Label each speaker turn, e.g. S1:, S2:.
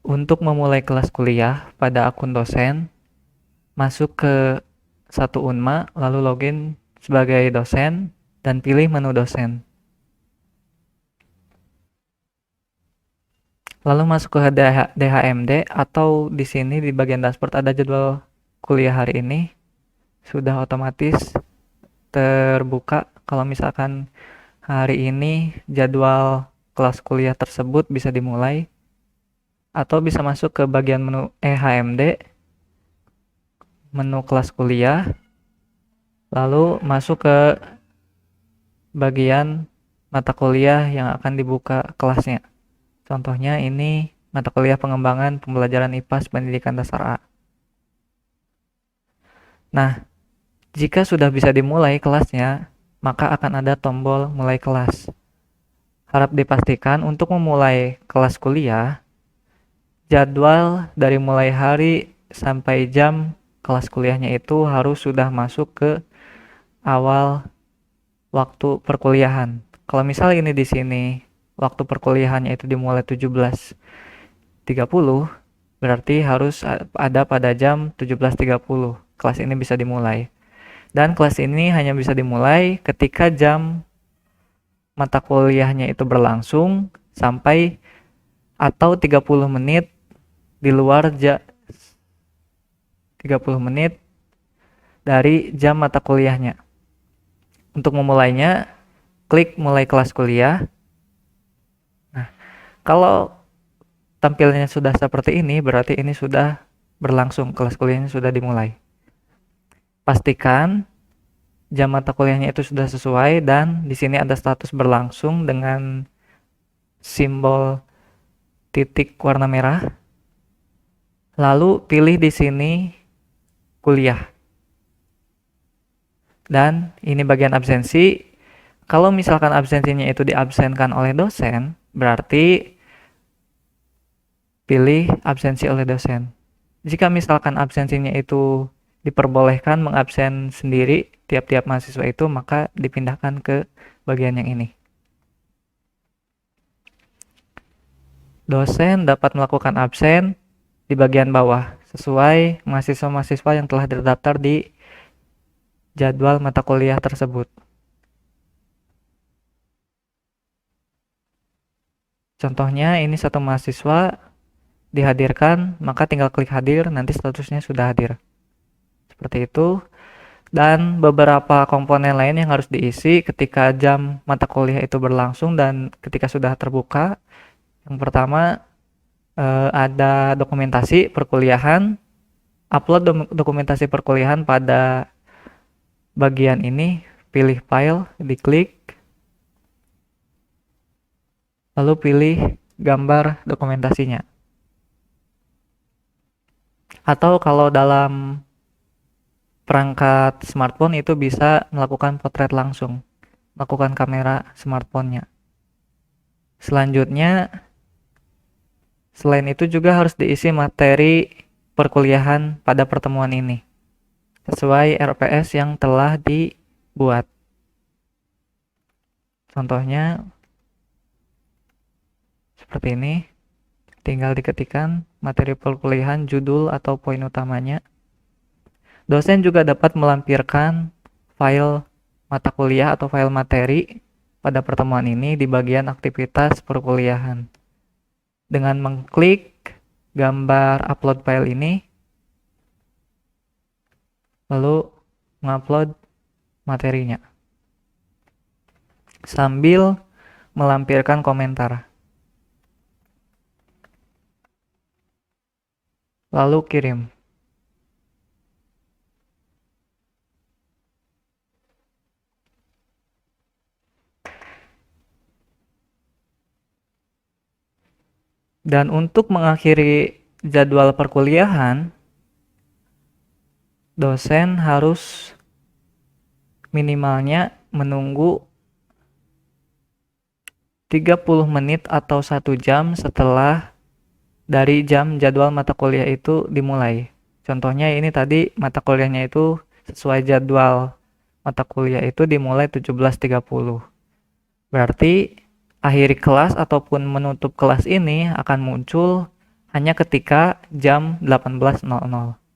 S1: Untuk memulai kelas kuliah pada akun dosen, masuk ke satu Unma, lalu login sebagai dosen, dan pilih menu dosen. Lalu masuk ke DHMD atau di sini di bagian dashboard ada jadwal kuliah hari ini. Sudah otomatis terbuka kalau misalkan hari ini jadwal kelas kuliah tersebut bisa dimulai. Atau bisa masuk ke bagian menu HMD, menu kelas kuliah, lalu masuk ke bagian mata kuliah yang akan dibuka kelasnya. Contohnya ini mata kuliah pengembangan pembelajaran IPA pendidikan dasar A. Nah, jika sudah bisa dimulai kelasnya, maka akan ada tombol mulai kelas. Harap dipastikan untuk memulai kelas kuliah, jadwal dari mulai hari sampai jam kelas kuliahnya itu harus sudah masuk ke awal waktu perkuliahan. Kalau misal ini di sini waktu perkuliahannya itu dimulai 17.30, berarti harus ada pada jam 17.30 kelas ini bisa dimulai. Dan kelas ini hanya bisa dimulai ketika jam mata kuliahnya itu berlangsung sampai atau 30 menit di luar 30 menit dari jam mata kuliahnya. Untuk memulainya, klik mulai kelas kuliah. Nah, kalau tampilnya sudah seperti ini, berarti ini sudah berlangsung, kelas kuliahnya sudah dimulai. Pastikan jam mata kuliahnya itu sudah sesuai dan di sini ada status berlangsung dengan simbol titik warna merah. Lalu pilih di sini kuliah. Dan ini bagian absensi. Kalau misalkan absensinya itu diabsenkan oleh dosen, berarti pilih absensi oleh dosen. Jika misalkan absensinya itu diperbolehkan mengabsen sendiri tiap-tiap mahasiswa itu, maka dipindahkan ke bagian yang ini. Dosen dapat melakukan absen di bagian bawah sesuai mahasiswa-mahasiswa yang telah terdaftar di jadwal mata kuliah tersebut. Contohnya ini satu mahasiswa dihadirkan, maka tinggal klik hadir, nanti statusnya sudah hadir. Seperti itu. Dan beberapa komponen lain yang harus diisi ketika jam mata kuliah itu berlangsung dan ketika sudah terbuka. Yang pertama ada dokumentasi perkuliahan, upload dokumentasi perkuliahan pada bagian ini, pilih file, diklik, lalu pilih gambar dokumentasinya. Atau kalau dalam perangkat smartphone itu bisa melakukan potret langsung, melakukan kamera smartphone-nya. Selanjutnya, selain itu juga harus diisi materi perkuliahan pada pertemuan ini, sesuai RPS yang telah dibuat. Contohnya, seperti ini, tinggal diketikkan materi perkuliahan, judul atau poin utamanya. Dosen juga dapat melampirkan file mata kuliah atau file materi pada pertemuan ini di bagian aktivitas perkuliahan. Dengan mengklik gambar upload file ini, lalu mengupload materinya. Sambil melampirkan komentar. Lalu kirim. Dan untuk mengakhiri jadwal perkuliahan, dosen harus minimalnya menunggu 30 menit atau 1 jam setelah dari jam jadwal mata kuliah itu dimulai. Contohnya ini tadi mata kuliahnya itu sesuai jadwal mata kuliah itu dimulai 17.30. Berarti akhir kelas ataupun menutup kelas ini akan muncul hanya ketika jam 18.00.